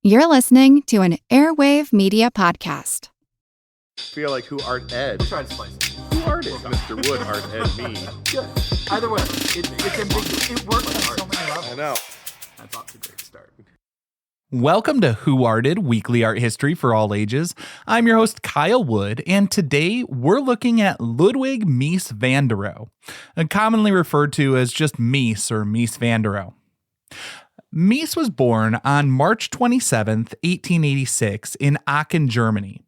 You're listening to an Airwave Media Podcast. Feel like who art Ed? Try to slice it. Who art is Mr. Wood, art Ed me? Good. Either way, it's ambiguous. It works on so many levels. I know. That's off to a great start. Welcome to Who Arted, weekly art history for all ages. I'm your host, Kyle Wood, and today we're looking at Ludwig Mies van der Rohe, commonly referred to as just Mies or Mies van der Rohe. Mies was born on March 27th, 1886 in Aachen, Germany.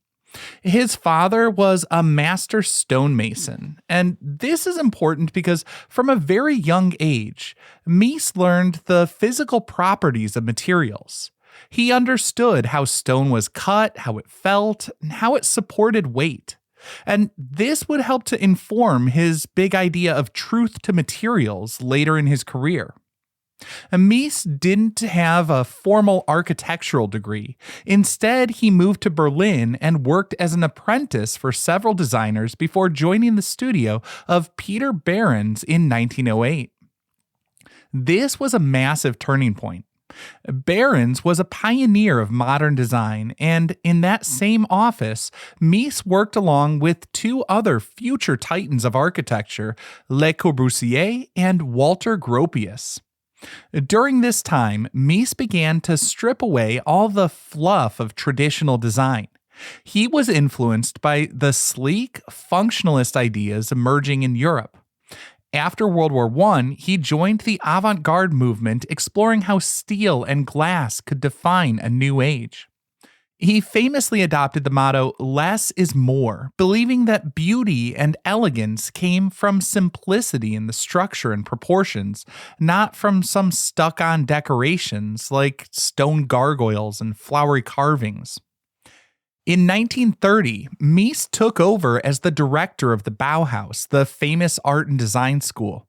His father was a master stonemason, and this is important because from a very young age, Mies learned the physical properties of materials. He understood how stone was cut, how it felt, and how it supported weight. And this would help to inform his big idea of truth to materials later in his career. Mies didn't have a formal architectural degree. Instead, he moved to Berlin and worked as an apprentice for several designers before joining the studio of Peter Behrens in 1908. This was a massive turning point. Behrens was a pioneer of modern design, and in that same office, Mies worked along with two other future titans of architecture, Le Corbusier and Walter Gropius. During this time, Mies began to strip away all the fluff of traditional design. He was influenced by the sleek, functionalist ideas emerging in Europe. After World War I, he joined the avant-garde movement, exploring how steel and glass could define a new age. He famously adopted the motto, "Less is more," believing that beauty and elegance came from simplicity in the structure and proportions, not from some stuck-on decorations like stone gargoyles and flowery carvings. In 1930, Mies took over as the director of the Bauhaus, the famous art and design school.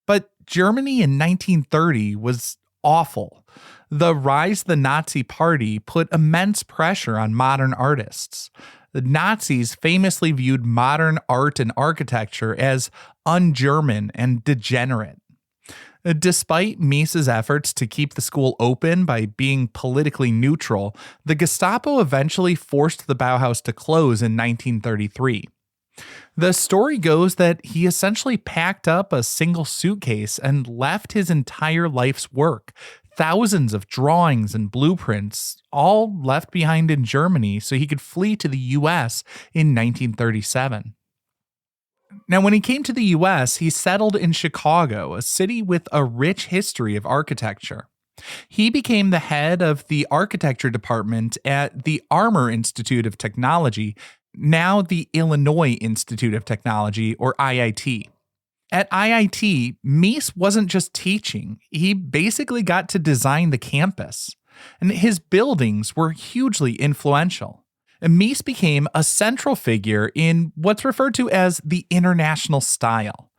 But Germany in 1930 was awful. The rise of the Nazi Party put immense pressure on modern artists. The Nazis famously viewed modern art and architecture as un-German and degenerate. Despite Mies's efforts to keep the school open by being politically neutral, the Gestapo eventually forced the Bauhaus to close in 1933. The story goes that he essentially packed up a single suitcase and left his entire life's work, thousands of drawings and blueprints, all left behind in Germany so he could flee to the US in 1937. Now, when he came to the US, he settled in Chicago, a city with a rich history of architecture. He became the head of the architecture department at the Armour Institute of Technology, now the Illinois Institute of Technology, or IIT. At IIT, Mies wasn't just teaching, he basically got to design the campus. And his buildings were hugely influential. Mies became a central figure in what's referred to as the international style.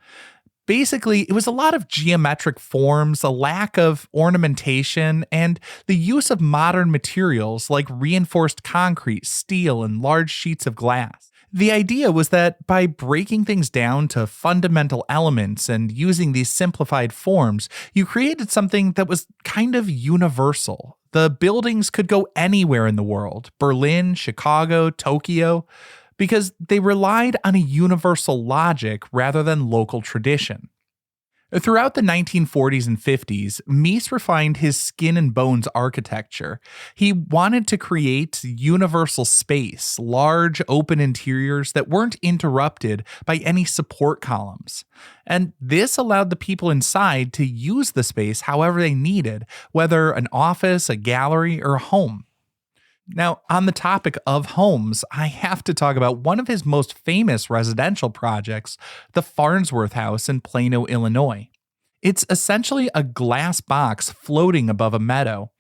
Basically, it was a lot of geometric forms, a lack of ornamentation, and the use of modern materials like reinforced concrete, steel, and large sheets of glass. The idea was that by breaking things down to fundamental elements and using these simplified forms, you created something that was kind of universal. The buildings could go anywhere in the world, Berlin, Chicago, Tokyo, because they relied on a universal logic rather than local tradition. Throughout the 1940s and 50s, Mies refined his skin and bones architecture. He wanted to create universal space, large open interiors that weren't interrupted by any support columns. And this allowed the people inside to use the space however they needed, whether an office, a gallery, or a home. Now, on the topic of homes, I have to talk about one of his most famous residential projects, the Farnsworth House in Plano, Illinois. It's essentially a glass box floating above a meadow.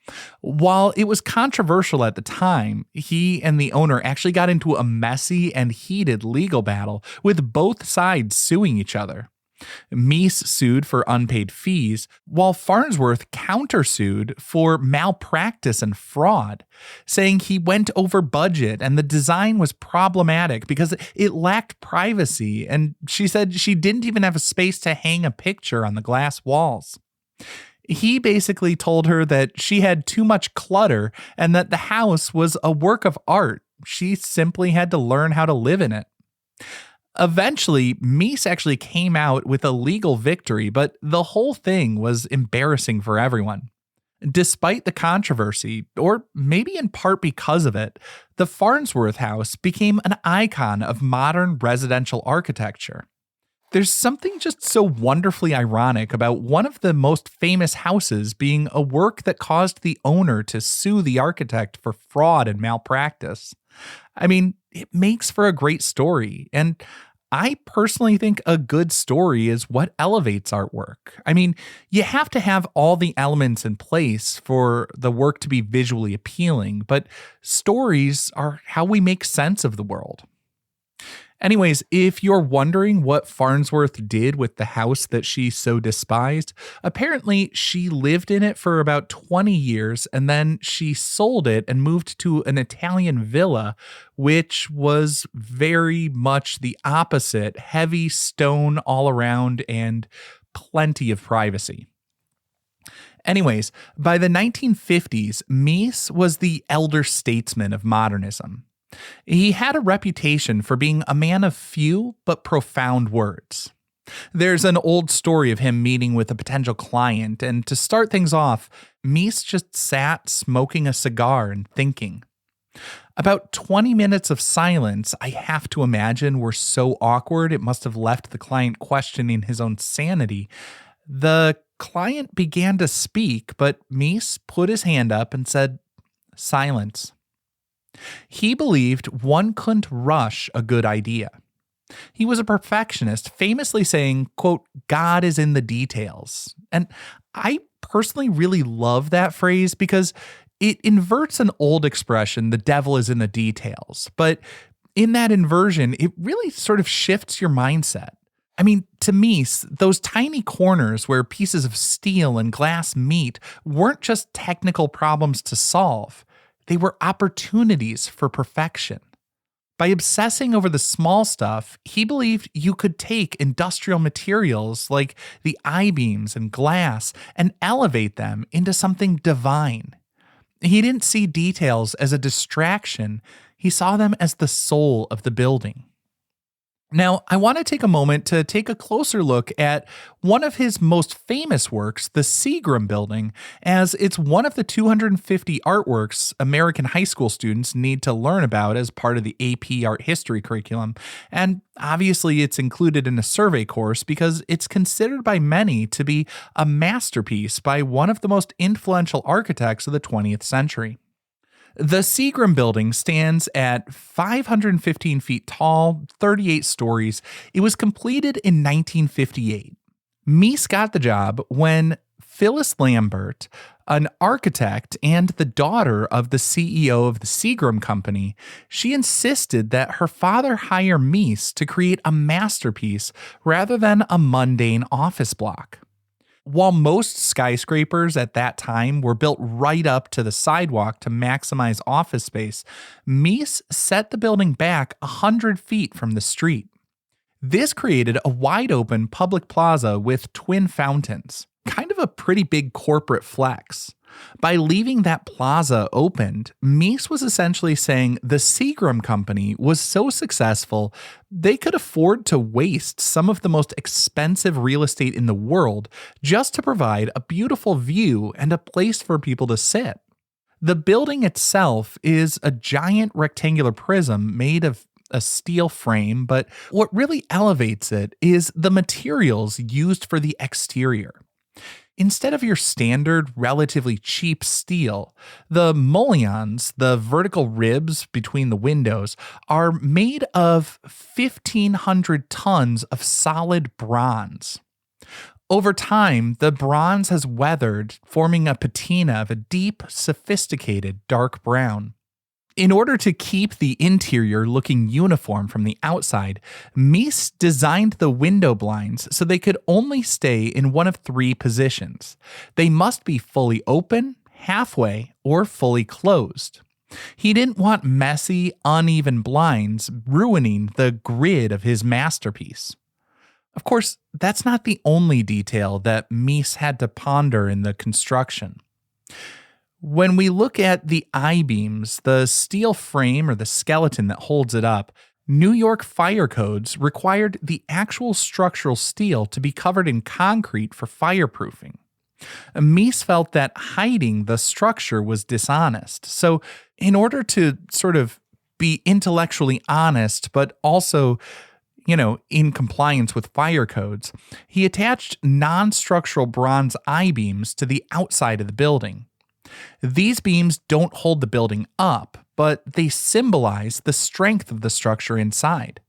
While it was controversial at the time, he and the owner actually got into a messy and heated legal battle, with both sides suing each other. Mies sued for unpaid fees, while Farnsworth countersued for malpractice and fraud, saying he went over budget and the design was problematic because it lacked privacy, and she said she didn't even have a space to hang a picture on the glass walls. He basically told her that she had too much clutter and that the house was a work of art. She simply had to learn how to live in it. Eventually, Mies actually came out with a legal victory, but the whole thing was embarrassing for everyone. Despite the controversy, or maybe in part because of it, the Farnsworth House became an icon of modern residential architecture. There's something just so wonderfully ironic about one of the most famous houses being a work that caused the owner to sue the architect for fraud and malpractice. I mean, it makes for a great story, and I personally think a good story is what elevates artwork. I mean, you have to have all the elements in place for the work to be visually appealing, but stories are how we make sense of the world. Anyways, if you're wondering what Farnsworth did with the house that she so despised, apparently she lived in it for about 20 years and then she sold it and moved to an Italian villa, which was very much the opposite, heavy stone all around and plenty of privacy. Anyways, by the 1950s, Mies was the elder statesman of modernism. He had a reputation for being a man of few but profound words. There's an old story of him meeting with a potential client, and to start things off, Mies just sat smoking a cigar and thinking. About 20 minutes of silence, I have to imagine, were so awkward it must have left the client questioning his own sanity. The client began to speak, but Mies put his hand up and said, "Silence." He believed one couldn't rush a good idea. He was a perfectionist, famously saying, quote, "God is in the details." And I personally really love that phrase because it inverts an old expression, "the devil is in the details." But in that inversion, it really sort of shifts your mindset. I mean, to me, those tiny corners where pieces of steel and glass meet weren't just technical problems to solve. They were opportunities for perfection. By obsessing over the small stuff, he believed you could take industrial materials like the I-beams and glass and elevate them into something divine. He didn't see details as a distraction. He saw them as the soul of the building. Now, I want to take a moment to take a closer look at one of his most famous works, the Seagram Building, as it's one of the 250 artworks American high school students need to learn about as part of the AP Art History curriculum. And obviously, it's included in a survey course because it's considered by many to be a masterpiece by one of the most influential architects of the 20th century. The Seagram Building stands at 515 feet tall, 38 stories. It was completed in 1958. Mies got the job when Phyllis Lambert, an architect and the daughter of the CEO of the Seagram Company, she insisted that her father hire Mies to create a masterpiece rather than a mundane office block. While most skyscrapers at that time were built right up to the sidewalk to maximize office space, Mies set the building back 100 feet from the street. This created a wide-open public plaza with twin fountains, kind of a pretty big corporate flex. By leaving that plaza opened, Mies was essentially saying the Seagram Company was so successful, they could afford to waste some of the most expensive real estate in the world just to provide a beautiful view and a place for people to sit. The building itself is a giant rectangular prism made of a steel frame, but what really elevates it is the materials used for the exterior. Instead of your standard, relatively cheap steel, the mullions, the vertical ribs between the windows, are made of 1,500 tons of solid bronze. Over time, the bronze has weathered, forming a patina of a deep, sophisticated dark brown. In order to keep the interior looking uniform from the outside, Mies designed the window blinds so they could only stay in one of three positions. They must be fully open, halfway, or fully closed. He didn't want messy, uneven blinds ruining the grid of his masterpiece. Of course, that's not the only detail that Mies had to ponder in the construction. When we look at the I-beams, the steel frame or the skeleton that holds it up, New York fire codes required the actual structural steel to be covered in concrete for fireproofing. Mies felt that hiding the structure was dishonest. So, in order to sort of be intellectually honest, but also, in compliance with fire codes, he attached non-structural bronze I-beams to the outside of the building. These beams don't hold the building up, but they symbolize the strength of the structure inside.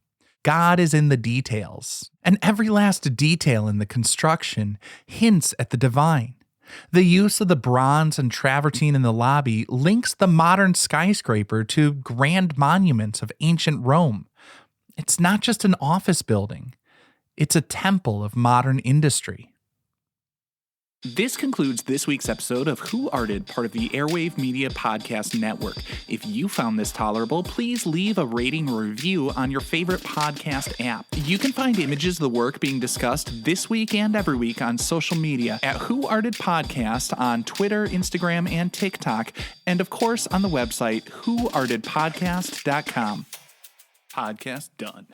God is in the details, and every last detail in the construction hints at the divine. The use of the bronze and travertine in the lobby links the modern skyscraper to grand monuments of ancient Rome. It's not just an office building, it's a temple of modern industry. This concludes this week's episode of Who Arted, part of the Airwave Media Podcast Network. If you found this tolerable, please leave a rating or review on your favorite podcast app. You can find images of the work being discussed this week and every week on social media at Who Arted Podcast on Twitter, Instagram, and TikTok, and of course on the website whoartedpodcast.com. Podcast done.